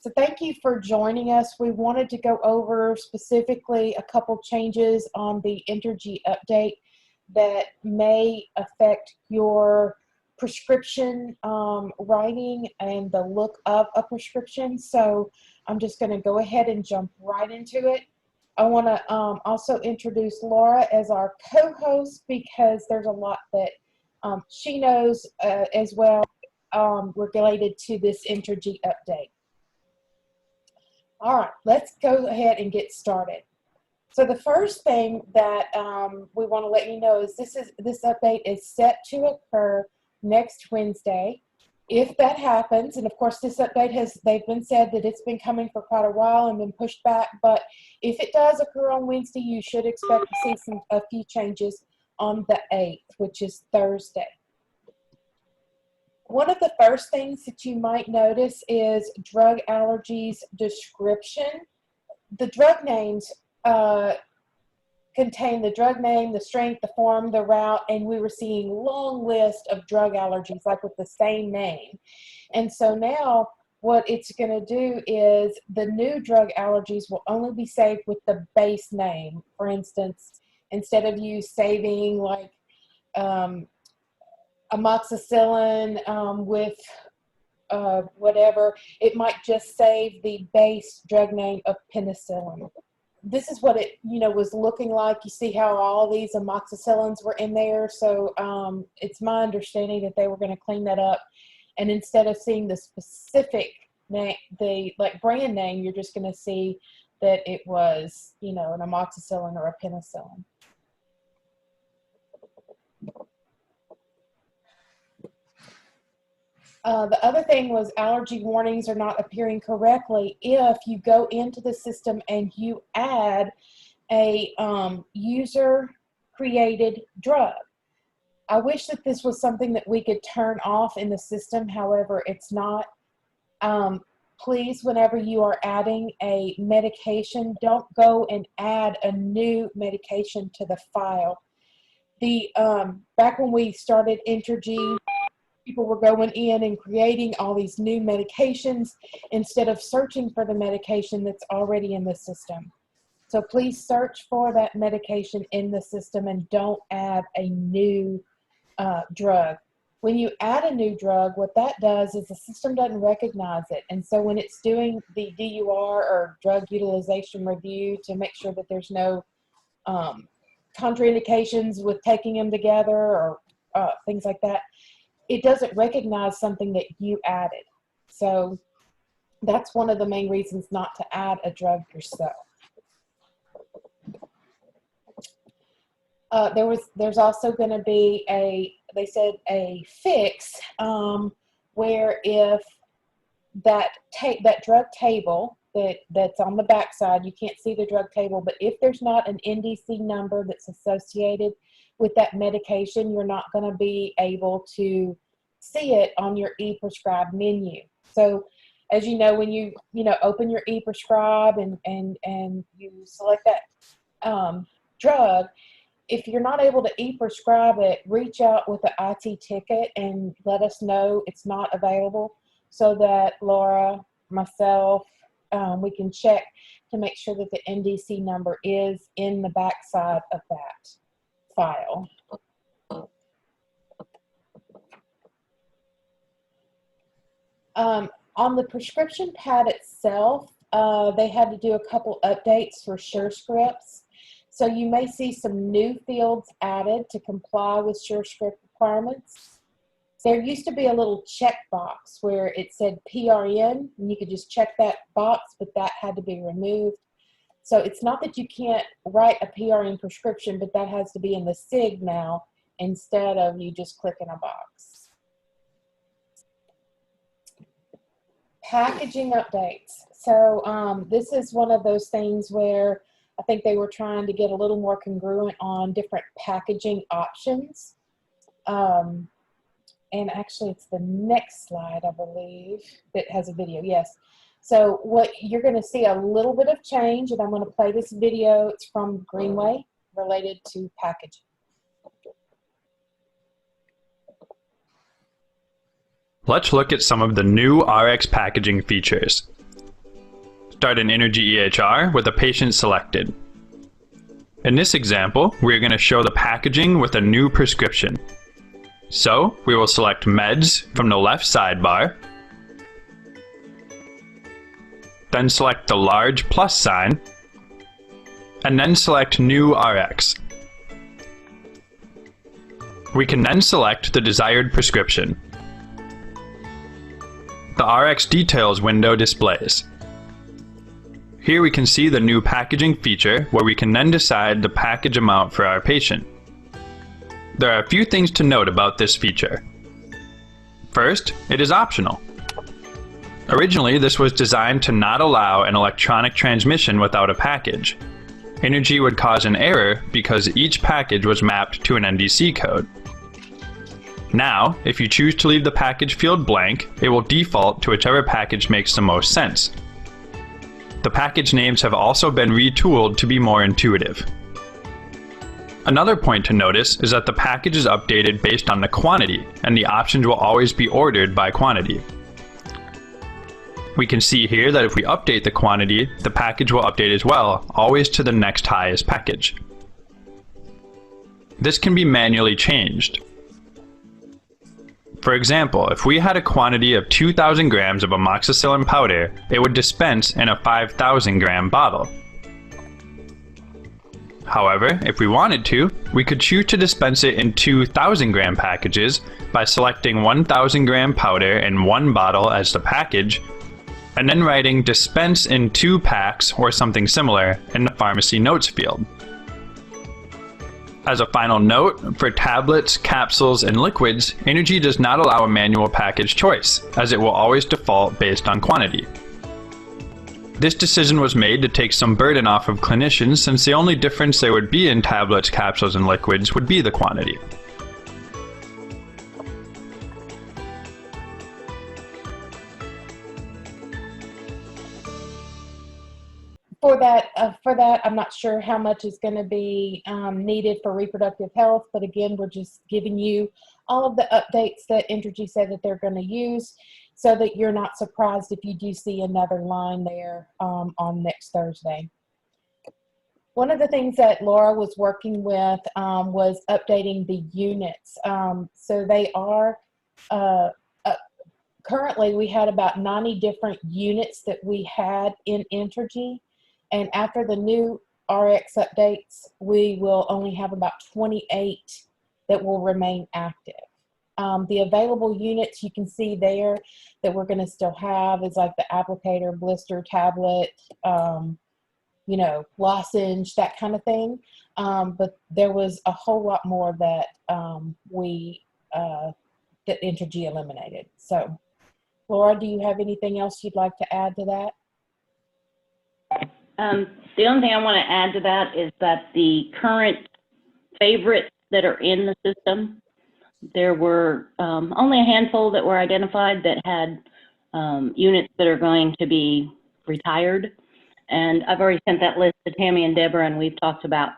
So thank you for joining us. We wanted to go over specifically a couple changes on the Intergy update that may affect your prescription writing and the look of a prescription. So I'm just going to go ahead and jump right into it. I want to also introduce Laura as our co-host because there's a lot that she knows as well related to this Intergy update. All right, let's go ahead and get started. So the first thing that we want to let you know is this update is set to occur next Wednesday. If that happens, and of course this update they've been said that it's been coming for quite a while and been pushed back, but if it does occur on Wednesday, you should expect to see a few changes on the 8th, which is Thursday. One of the first things that you might notice is drug allergies description. The drug names contain the drug name, the strength, the form, the route, and we were seeing long list of drug allergies like with the same name. And so now what it's going to do is the new drug allergies will only be saved with the base name. For instance, instead of you saving like amoxicillin with whatever, it might just save the base drug name of penicillin. This is what it was looking like. You see how all these amoxicillins were in there. So it's my understanding that they were going to clean that up, and instead of seeing the specific name, the brand name, you're just going to see that it was an amoxicillin or a penicillin. The other thing was allergy warnings are not appearing correctly if you go into the system and you add a user-created drug. I wish that this was something that we could turn off in the system. However, it's not. Please, whenever you are adding a medication, don't go and add a new medication to the file. Back when we started Intergy, people were going in and creating all these new medications instead of searching for the medication that's already in the system. So please search for that medication in the system and don't add a new drug. When you add a new drug, what that does is the system doesn't recognize it. And so when it's doing the DUR or drug utilization review to make sure that there's no contraindications with taking them together or things like that, it doesn't recognize something that you added. So that's one of the main reasons not to add a drug yourself. There's also going to be they said a fix where if that drug table that's on the back side, you can't see the drug table, but if there's not an NDC number that's associated with that medication, you're not going to be able to see it on your e-prescribe menu. So as you know, when you open your e-prescribe and you select that drug, if you're not able to e-prescribe it, reach out with the IT ticket and let us know it's not available so that Laura, myself, we can check to make sure that the NDC number is in the backside of that file. On the prescription pad itself, they had to do a couple updates for SureScripts. So you may see some new fields added to comply with SureScript requirements. There used to be a little checkbox where it said PRN, and you could just check that box, but that had to be removed. So it's not that you can't write a PRN prescription, but that has to be in the SIG now instead of you just clicking a box. Packaging updates. So this is one of those things where I think they were trying to get a little more congruent on different packaging options. And actually it's the next slide, I believe, that has a video. Yes. So what you're going to see a little bit of change, and I'm going to play this video. It's from Greenway related to packaging. Let's look at some of the new RX packaging features. start an Intergy EHR with a patient selected. In this example, we're going to show the packaging with a new prescription. So, we will select Meds from the left sidebar, then select the large plus sign, and then select New RX. We can then select the desired prescription. The RX details window displays. Here we can see the new packaging feature where we can then decide the package amount for our patient. There are a few things to note about this feature. First, it is optional. Originally, this was designed to not allow an electronic transmission without a package. Intergy would cause an error because each package was mapped to an NDC code. Now, if you choose to leave the package field blank, it will default to whichever package makes the most sense. The package names have also been retooled to be more intuitive. Another point to notice is that the package is updated based on the quantity, and the options will always be ordered by quantity. We can see here that if we update the quantity, the package will update as well, always to the next highest package. This can be manually changed. For example, if we had a quantity of 2,000 grams of amoxicillin powder, it would dispense in a 5,000 gram bottle. However, if we wanted to, we could choose to dispense it in 2,000 gram packages by selecting 1,000 gram powder in one bottle as the package, and then writing dispense in 2 packs or something similar in the pharmacy notes field. As a final note, for tablets, capsules, and liquids, Intergy does not allow a manual package choice, as it will always default based on quantity. This decision was made to take some burden off of clinicians, since the only difference there would be in tablets, capsules, and liquids would be the quantity. For that, I'm not sure how much is going to be needed for reproductive health, but again, we're just giving you all of the updates that Intergy said that they're going to use, so that you're not surprised if you do see another line there on next Thursday. One of the things that Laura was working with was updating the units. So they are, currently we had about 90 different units that we had in Intergy. And after the new RX updates, we will only have about 28 that will remain active. The available units you can see there that we're going to still have is like the applicator, blister, tablet, you know, lozenge, that kind of thing. But there was a whole lot more that that Intergy eliminated. So, Laura, do you have anything else you'd like to add to that? The only thing I want to add to that is that the current favorites that are in the system, there were only a handful that were identified that had units that are going to be retired. And I've already sent that list to Tammy and Deborah, and we've talked about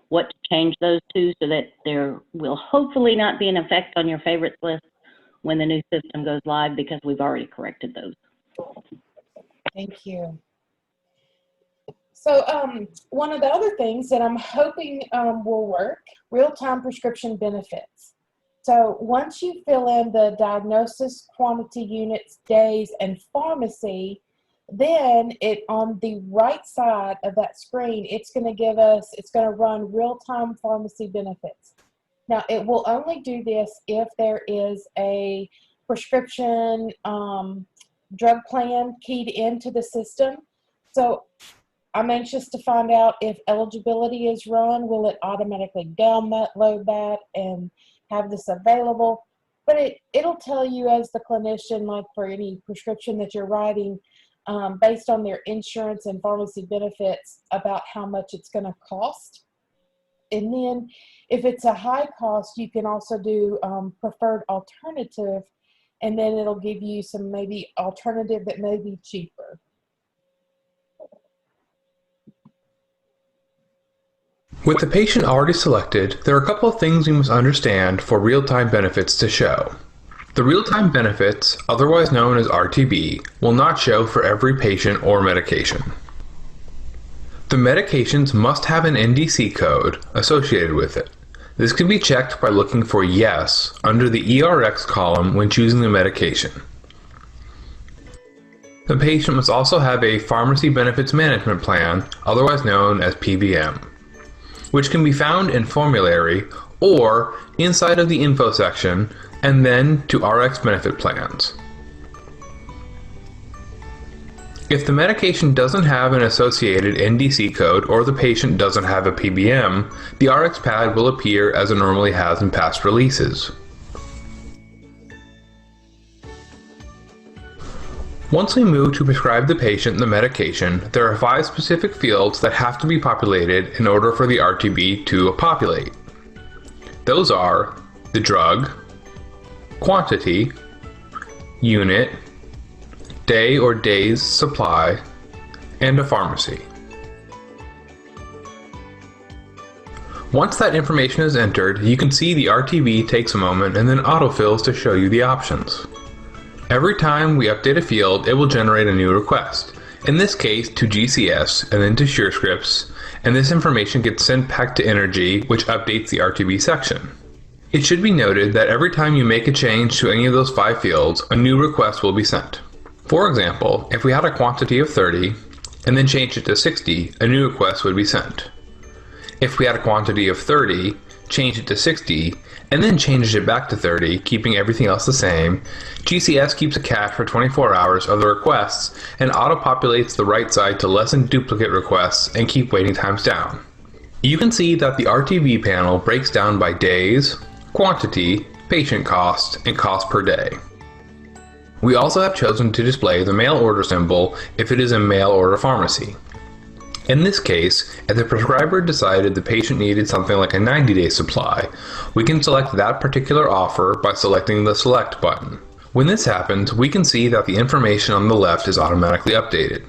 what to change those to so that there will hopefully not be an effect on your favorites list when the new system goes live, because we've already corrected those. Thank you. So one of the other things that I'm hoping will work, real-time prescription benefits. So once you fill in the diagnosis, quantity, units, days, and pharmacy, then on the right side of that screen, it's going to run real-time pharmacy benefits. Now, it will only do this if there is a prescription drug plan keyed into the system. So I'm anxious to find out if eligibility is run. Will it automatically download that and have this available? But it'll tell you as the clinician, like for any prescription that you're writing, based on their insurance and pharmacy benefits, about how much it's going to cost. And then if it's a high cost, you can also do preferred alternative, and then it'll give you some maybe alternative that may be cheaper. With the patient already selected, there are a couple of things we must understand for real-time benefits to show. The real-time benefits, otherwise known as RTB, will not show for every patient or medication. The medications must have an NDC code associated with it. This can be checked by looking for Yes under the ERX column when choosing the medication. The patient must also have a Pharmacy Benefits Management Plan, otherwise known as PBM, which can be found in Formulary or inside of the Info section and then to RX Benefit Plans. If the medication doesn't have an associated NDC code or the patient doesn't have a PBM, the RX pad will appear as it normally has in past releases. Once we move to prescribe the patient the medication, there are 5 specific fields that have to be populated in order for the RTB to populate. Those are the drug, quantity, unit, day or days supply, and a pharmacy. Once that information is entered, you can see the RTB takes a moment and then autofills to show you the options. Every time we update a field, it will generate a new request, in this case to GCS and then to SureScripts, and this information gets sent back to Intergy, which updates the RTB section. It should be noted that every time you make a change to any of those 5 fields, a new request will be sent. For example, if we had a quantity of 30 and then changed it to 60, a new request would be sent. If we had a quantity of 30, changed it to 60, and then changed it back to 30, keeping everything else the same, GCS keeps a cache for 24 hours of the requests and auto-populates the right side to lessen duplicate requests and keep waiting times down. You can see that the RTB panel breaks down by days, quantity, patient cost, and cost per day. We also have chosen to display the mail order symbol if it is a mail order pharmacy. In this case, if the prescriber decided the patient needed something like a 90-day supply, we can select that particular offer by selecting the Select button. When this happens, we can see that the information on the left is automatically updated.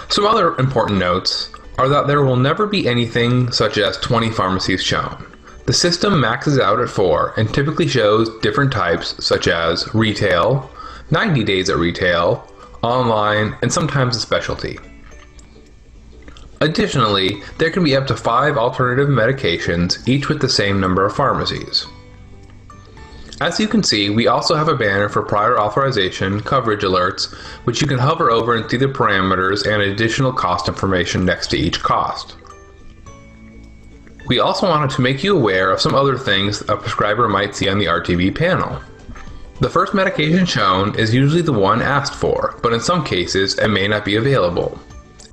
Some other important notes are that there will never be anything such as 20 pharmacies shown. The system maxes out at 4 and typically shows different types such as retail, 90 days at retail, online, and sometimes a specialty. Additionally, there can be up to 5 alternative medications, each with the same number of pharmacies. As you can see, we also have a banner for prior authorization coverage alerts, which you can hover over and see the parameters and additional cost information next to each cost. We also wanted to make you aware of some other things a prescriber might see on the RTB panel. The first medication shown is usually the one asked for, but in some cases it may not be available.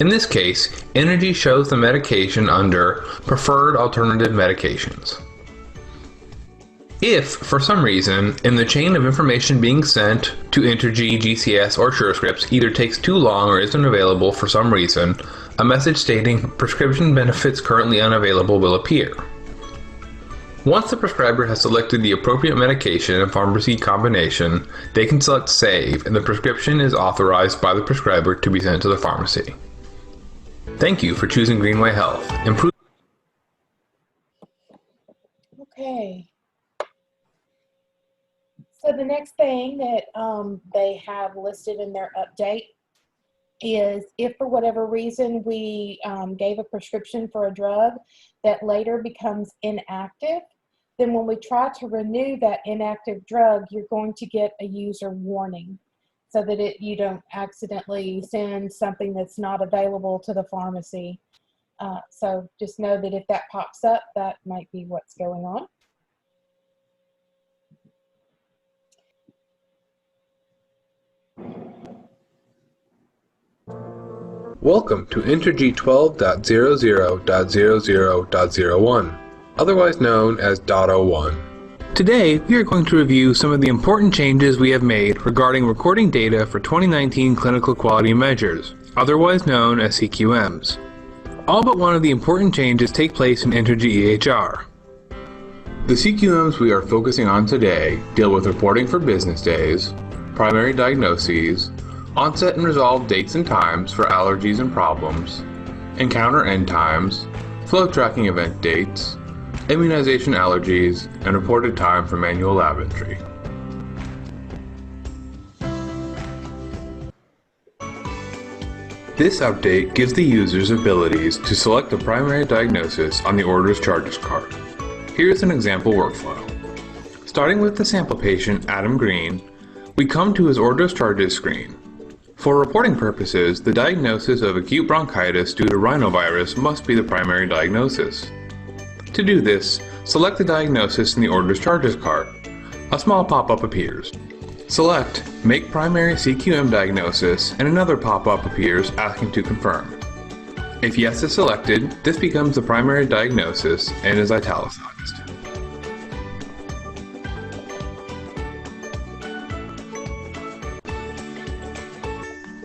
In this case, Intergy shows the medication under Preferred Alternative Medications. If, for some reason, in the chain of information being sent to Intergy, GCS, or SureScripts either takes too long or isn't available for some reason, a message stating prescription benefits currently unavailable will appear. Once the prescriber has selected the appropriate medication and pharmacy combination, they can select Save, and the prescription is authorized by the prescriber to be sent to the pharmacy. Thank you for choosing Greenway Health. Okay. So the next thing that they have listed in their update is if for whatever reason we gave a prescription for a drug that later becomes inactive, then when we try to renew that inactive drug, you're going to get a user warning so that you don't accidentally send something that's not available to the pharmacy. So just know that if that pops up, that might be what's going on. Welcome to Intergy 12.00.00.01, otherwise known as .01. Today, we are going to review some of the important changes we have made regarding recording data for 2019 clinical quality measures, otherwise known as CQMs. All but one of the important changes take place in Intergy EHR. The CQMs we are focusing on today deal with reporting for business days, primary diagnoses, onset and resolve dates and times for allergies and problems, encounter end times, flow tracking event dates, immunization allergies, and reported time for manual lab entry. This update gives the users abilities to select the primary diagnosis on the order's charges card. Here's an example workflow. Starting with the sample patient, Adam Green, we come to his order's charges screen. For reporting purposes, the diagnosis of acute bronchitis due to rhinovirus must be the primary diagnosis. To do this, select the diagnosis in the order's charges card. A small pop-up appears. Select Make Primary CQM Diagnosis and another pop-up appears asking to confirm. If yes is selected, this becomes the primary diagnosis and is italicized.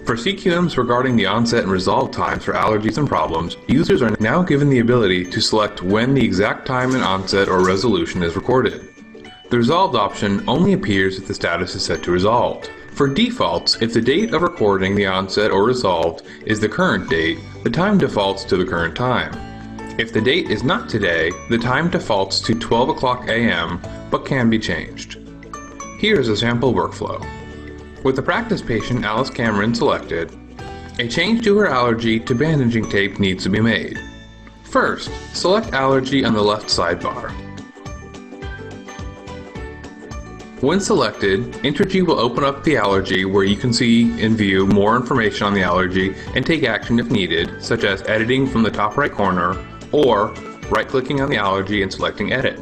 For CQMs regarding the onset and resolve times for allergies and problems, users are now given the ability to select when the exact time and onset or resolution is recorded. The resolved option only appears if the status is set to resolved. For defaults, if the date of recording the onset or resolved is the current date, the time defaults to the current time. If the date is not today, the time defaults to 12 o'clock a.m. but can be changed. Here is a sample workflow. With the practice patient Alice Cameron selected, a change to her allergy to bandaging tape needs to be made. First, select allergy on the left sidebar. When selected, Intergy will open up the allergy where you can see and view more information on the allergy and take action if needed, such as editing from the top right corner or right-clicking on the allergy and selecting Edit.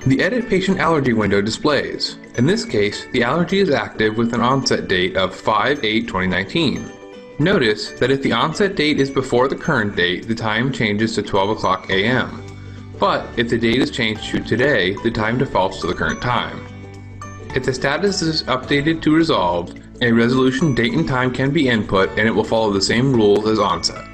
The Edit Patient Allergy window displays. In this case, the allergy is active with an onset date of 5/8/2019. Notice that if the onset date is before the current date, the time changes to 12 o'clock a.m. But if the date is changed to today, the time defaults to the current time. If the status is updated to resolved, a resolution date and time can be input and it will follow the same rules as onset.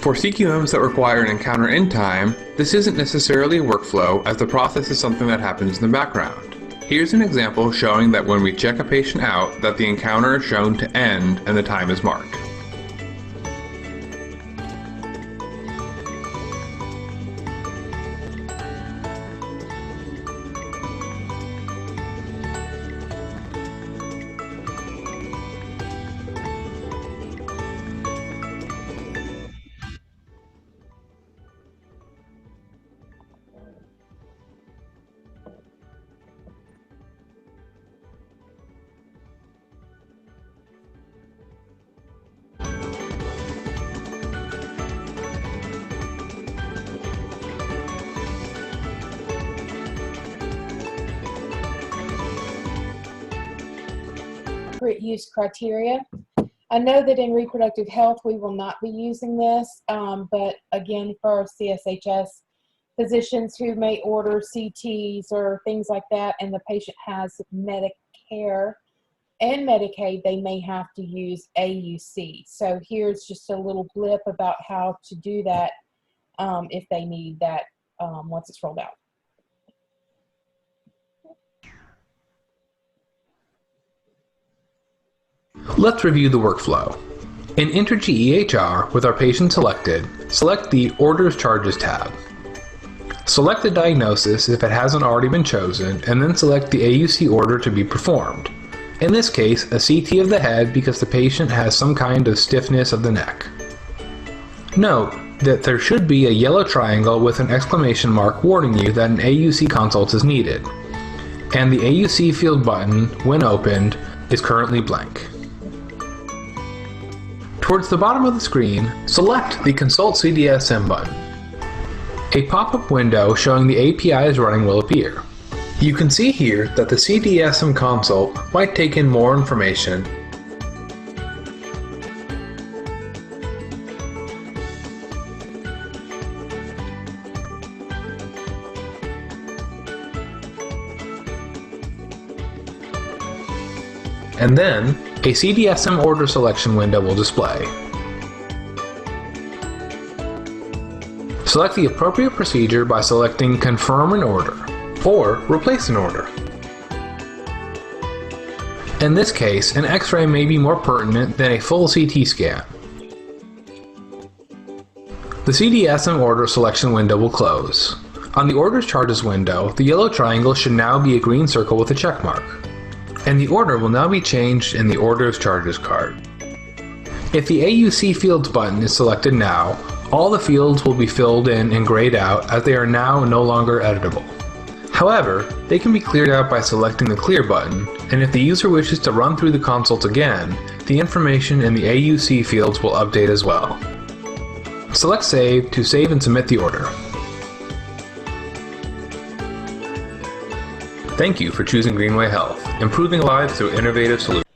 For CQMs that require an encounter in time, this isn't necessarily a workflow as the process is something that happens in the background. Here's an example showing that when we check a patient out, that the encounter is shown to end and the time is marked. Use criteria. I know that in reproductive health we will not be using this, but again for our CSHS physicians who may order CTs or things like that and the patient has Medicare and Medicaid, they may have to use AUC. So here's just a little blip about how to do that if they need that once it's rolled out. Let's review the workflow. In Intergy EHR, with our patient selected, select the Orders Charges tab. Select the diagnosis if it hasn't already been chosen, and then select the AUC order to be performed. In this case, a CT of the head because the patient has some kind of stiffness of the neck. Note that there should be a yellow triangle with an exclamation mark warning you that an AUC consult is needed, and the AUC field button, when opened, is currently blank. Towards the bottom of the screen, select the Consult CDSM button. A pop-up window showing the API is running will appear. You can see here that the CDSM consult might take in more information and then a CDSM order selection window will display. Select the appropriate procedure by selecting Confirm an Order or Replace an Order. In this case, an X-ray may be more pertinent than a full CT scan. The CDSM order selection window will close. On the Orders Charges window, the yellow triangle should now be a green circle with a check mark, and the order will now be changed in the Orders Charges card. If the AUC Fields button is selected now, all the fields will be filled in and grayed out as they are now no longer editable. However, they can be cleared out by selecting the Clear button, and if the user wishes to run through the consult again, the information in the AUC fields will update as well. Select Save to save and submit the order. Thank you for choosing Greenway Health, improving lives through innovative solutions.